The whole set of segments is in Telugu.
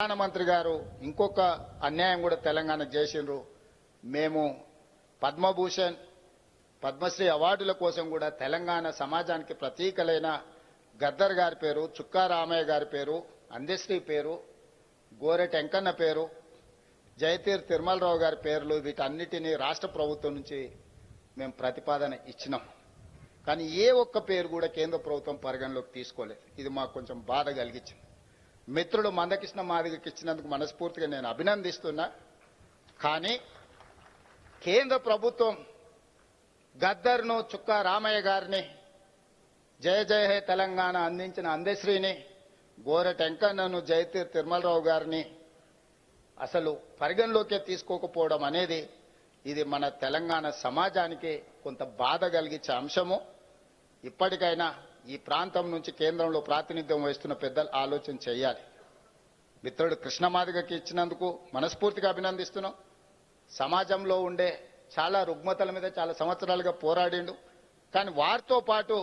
ప్రధానమంత్రి గారు ఇంకొక అన్యాయం కూడా తెలంగాణకు చేసిండ్రు. మేము పద్మభూషణ్ పద్మశ్రీ అవార్డుల కోసం కూడా తెలంగాణ సమాజానికి ప్రతీకలైన గద్దర్ గారి పేరు, చుక్కా రామయ్య గారి పేరు, అందశ్రీ పేరు, గోరెట వెంకన్న పేరు, జయతీర్ తిరుమలరావు గారి పేర్లు వీటన్నిటినీ రాష్ట్ర ప్రభుత్వం నుంచి మేము ప్రతిపాదన ఇచ్చినాం. కానీ ఏ ఒక్క పేరు కూడా కేంద్ర ప్రభుత్వం పరిగణలోకి తీసుకోలేదు. ఇది మాకు కొంచెం బాధ కలిగించింది. మిత్రుడు మందకృష్ణ మాదిగకి ఇచ్చినందుకు మనస్ఫూర్తిగా నేను అభినందిస్తున్నా. కానీ కేంద్ర ప్రభుత్వం గద్దర్ను, చుక్కా రామయ్య గారిని, జయ జయ హే తెలంగాణ అందించిన అందశ్రీని, గోరెట వెంకన్నను, జయతీర్ తిరుమలరావు గారిని అసలు పరిగణలోకే తీసుకోకపోవడం అనేది ఇది మన తెలంగాణ సమాజానికి కొంత బాధ కలిగించే అంశము. ఇప్పటికైనా ఈ ప్రాంతం నుంచి కేంద్రంలో ప్రాతినిధ్యం వహిస్తున్న పెద్దలు ఆలోచన చేయాలి. మిత్రుడు కృష్ణమాదిగకి ఇచ్చినందుకు మనస్ఫూర్తిగా అభినందిస్తున్నాం. సమాజంలో ఉండే చాలా రుగ్మతల మీద చాలా సంవత్సరాలుగా పోరాడిండు. కానీ వారితో పాటు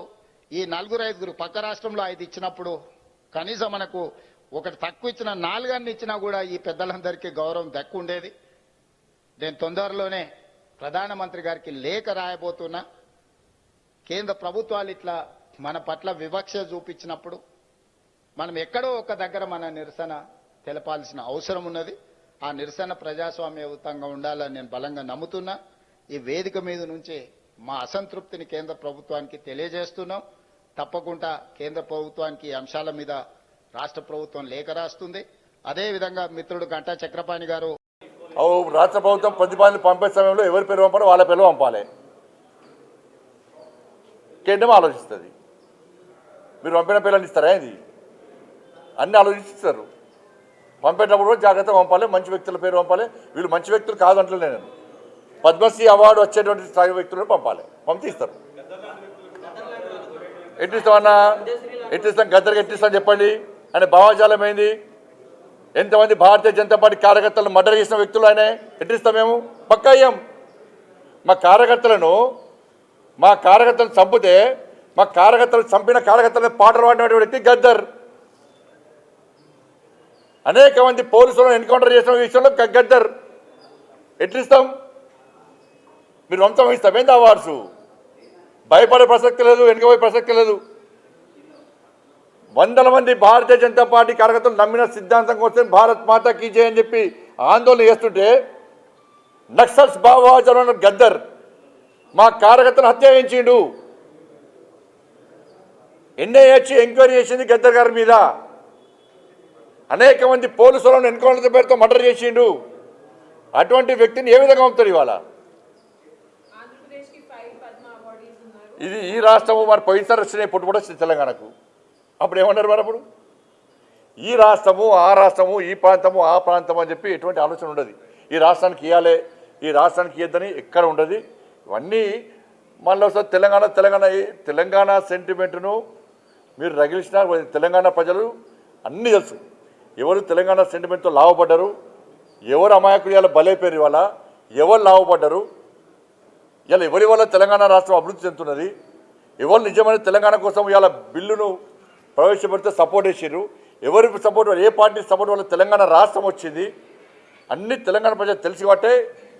ఈ 4-5 పక్క రాష్ట్రంలో 5 ఇచ్చినప్పుడు కనీసం మనకు ఒకటి తక్కువ ఇచ్చిన 4 ఇచ్చినా కూడా ఈ పెద్దలందరికీ గౌరవం దక్కుండేది. నేను తొందరలోనే ప్రధానమంత్రి గారికి లేఖ రాయబోతున్నా. కేంద్ర ప్రభుత్వాలు ఇట్లా మన పట్ల వివక్ష చూపించినప్పుడు మనం ఎక్కడో ఒక దగ్గర మన నిరసన తెలపాల్సిన అవసరం ఉన్నది. ఆ నిరసన ప్రజాస్వామ్యయుతంగా ఉండాలని నేను బలంగా నమ్ముతున్నా. ఈ వేదిక మీద నుంచి మా అసంతృప్తిని కేంద్ర ప్రభుత్వానికి తెలియజేస్తున్నాం. తప్పకుండా కేంద్ర ప్రభుత్వానికి ఈ అంశాల మీద రాష్ట్ర ప్రభుత్వం లేఖ రాస్తుంది. అదేవిధంగా మిత్రుడు గంటా చక్రపాణి గారు, రాష్ట్ర ప్రభుత్వం ప్రతిపాదనలు పంపే సమయంలో ఎవరి పేరు పంపాలో వాళ్ళ పేరు పంపాలి. కేంద్రం ఆలోచిస్తుంది. మీరు పంపిన పేర్లను ఇస్తారా? ఇది అన్ని ఆలోచిస్తారు. పంపేటప్పుడు కూడా జాగ్రత్తగా పంపాలి. మంచి వ్యక్తుల పేరు పంపాలి. వీళ్ళు మంచి వ్యక్తులు కాదంటలే, నేను పద్మశ్రీ అవార్డు వచ్చేటువంటి స్థాయి వ్యక్తులను పంపాలి. పంపిస్తారు. ఎట్టిస్తామన్నా? ఎట్టిస్తాం? గద్దరికి ఎట్టిస్తాం చెప్పండి. ఆయన భావజాలం ఏంది? ఎంతమంది భారతీయ జనతా పార్టీ కార్యకర్తలను మర్డర్ చేసిన వ్యక్తులు ఆయన ఎట్టిస్తాం? మేము పక్కా అయ్యాం. మా కార్యకర్తలను చంపితే మా కార్యకర్తలు చంపిన కార్యకర్తలను పాటలు పాడినటువంటి వ్యక్తి గద్దర్. అనేక మంది పోలీసులను ఎన్కౌంటర్ చేసిన విషయంలో గద్దర్. ఎట్లిస్తాం? మీరు వంశం ఇస్తాం ఏంది అవార్డ్స్? భయపడే ప్రసక్తి లేదు, వెనుకపోయే ప్రసక్తి లేదు. వందల మంది భారతీయ జనతా పార్టీ కార్యకర్తలు నమ్మిన సిద్ధాంతం కోసం భారత్ మాతా కీ జై అని చెప్పి ఆందోళన చేస్తుంటే నక్సల్స్ భావజాలం గద్దర్ మా కార్యకర్తను హత్య చేయించిండు. ఎన్ఐఏ ఎంక్వైరీ చేసింది గద్దర్ గారి మీద. అనేక మంది పోలీసులను ఎన్కౌంటర్ పేరుతో మర్డర్ చేసిండు. అటువంటి వ్యక్తిని ఏ విధంగా పంపుతారు ఇవాళ? ఇది ఈ రాష్ట్రము మరి పోయినసారి వచ్చినాయి, పుట్టుబడి వచ్చింది తెలంగాణకు. అప్పుడు ఏమన్నారు మరి? అప్పుడు ఈ రాష్ట్రము, ఆ రాష్ట్రము, ఈ ప్రాంతము, ఆ ప్రాంతము అని చెప్పి ఎటువంటి ఆలోచన ఉండదు. ఈ రాష్ట్రానికి ఇవ్వాలి, ఈ రాష్ట్రానికి ఇవ్వద్దని ఎక్కడ ఉండదు. ఇవన్నీ మళ్ళీ ఒకసారి తెలంగాణ సెంటిమెంట్ను మీరు రగిలిసిన తెలంగాణ ప్రజలు అన్నీ తెలుసు. ఎవరు తెలంగాణ సెంటిమెంట్తో లాభపడ్డారు, ఎవరు అమాయకులు ఇలా బలైపోయారు, ఇవాళ ఎవరు లాభపడ్డారు, ఇలా ఎవరి వల్ల తెలంగాణ రాష్ట్రం అభివృద్ధి చెందుతున్నది, ఎవరు నిజమైన తెలంగాణ కోసం ఇవాళ బిల్లును ప్రవేశపెడితే సపోర్ట్ చేసారు, ఎవరి సపోర్ట్, ఏ పార్టీ సపోర్ట్ వల్ల తెలంగాణ రాష్ట్రం వచ్చింది, అన్ని తెలంగాణ ప్రజలు తెలిసి బట్టే